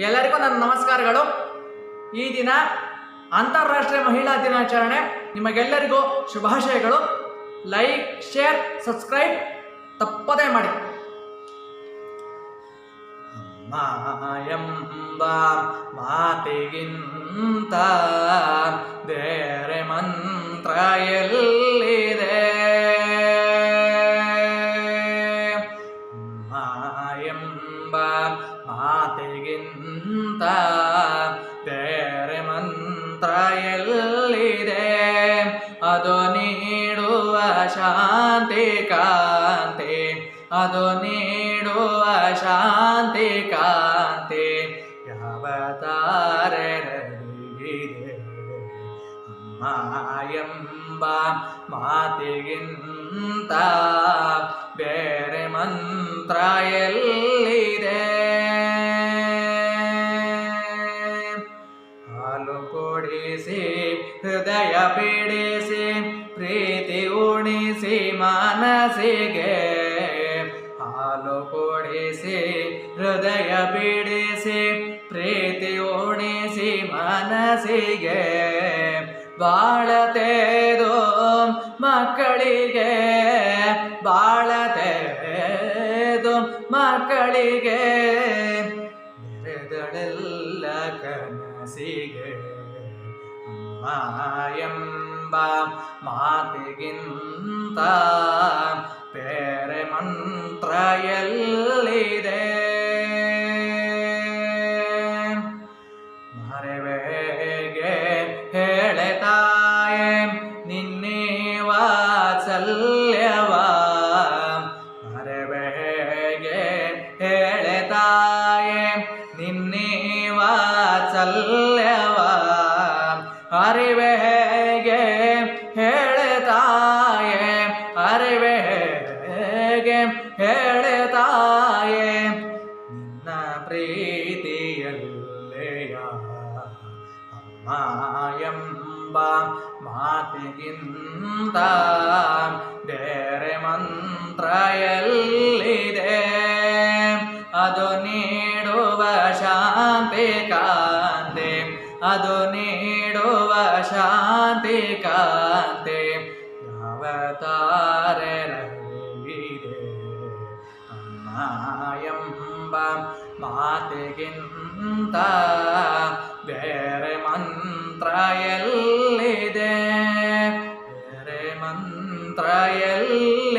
ಎಲ್ಲರಿಗೂ ನನ್ನ ನಮಸ್ಕಾರಗಳು. ಈ ದಿನ ಅಂತಾರಾಷ್ಟ್ರೀಯ ಮಹಿಳಾ ದಿನಾಚರಣೆ. ನಿಮಗೆಲ್ಲರಿಗೂ ಶುಭಾಶಯಗಳು. ಲೈಕ್, ಶೇರ್, ಸಬ್ಸ್ಕ್ರೈಬ್ ತಪ್ಪದೇ ಮಾಡಿ. ಅಮ್ಮ ಎಂಬ ಮಾತಿಗಿಂತ ಬೇರೆ ಮಂತ್ರ ಎಲ್ಲಿದೆ? ಎಂಬ ಮಾತಿಗಿಂತ ಬೇರೆ ಮಂತ್ರ ಎಲ್ಲಿದೆ? ಅದು ನೀಡುವ ಶಾಂತಿ ಕಾಂತಿ, ಅದು ನೀಡುವ ಶಾಂತಿ ಕಾಂತಿ ಯಾವ ತಾರೆಗಿದೆ? ಅಮ್ಮ ಎಂಬ ಮಾತಿಗಿಂತ ಬೇರೆ ಮಂತ್ರ ಎಲ್ಲಿದೆ? ಹಾಲು ಕೊಡಿಸಿ ಹೃದಯ ಬಿಡಿಸಿ ಪ್ರೀತಿ ಉಣಿಸಿ ಮನಸ್ಸಿಗೆ, ಹಾಲು ಕೊಡಿಸಿ ಹೃದಯ ಬಿಡಿಸಿ ಪ್ರೀತಿ ಉಣಿಸಿ ಮನಸ್ಸಿಗೆ, ಬಾಳತೆದು ಮಕ್ಕಳಿಗೆ, ಬಾಳತೆದು ಮಕ್ಕಳಿಗೆ ನೆರೆದಳೆಲ್ಲ ಕನಸಿಗೆ. ಅಮ್ಮ ಎಂಬ ಮಾತಿಗಿಂತ ಬೇರೆ ಮಂತ್ರ ಎಲ್ಲಿದೆ? ಮರೆವೇಗೆ ಹೇಳೆ ತಾಯೆ ನಿನ್ನೆ ವಾತ್ಸಲ್ಯವ, ಮರೆವೇಗೆ ಹೇಳೆ ತಾಯೆ ನಿನ್ನೆ ವಾತ್ಸಲ್ಯವ, ಅರಿವೆ ಹೇಗೆ ಹೇಳೆ ತಾಯೆ, ಅರಿವೆ ಹೇಗೆ ಹೇಳೆ ತಾಯೆ ನಿನ್ನ ಪ್ರೀತಿಯಲ್ಲೆಯ? ಅಮ್ಮ ಎಂಬ ಮಾತಿಗಿಂತ ಬೇರೆ ಮಂತ್ರ ಎಲ್ಲಿದೆ? ಅದು ನೀಡುವ ಶಾಂತಿ ಕಾಂತಿ, ಅದು ನೀಡುವ ಶಾಂತಿ ಕಾಂತಿ ಯಾವ ತಾರೆಗಿದೆ? ಅಮ್ಮ ಎಂಬ ಮಾತಿಗಿಂತ ಬೇರೆ ಮಂತ್ರ ಎಲ್ಲಿದೆ? ಬೇರೆ ಮಂತ್ರ ಎಲ್ಲಿದೆ?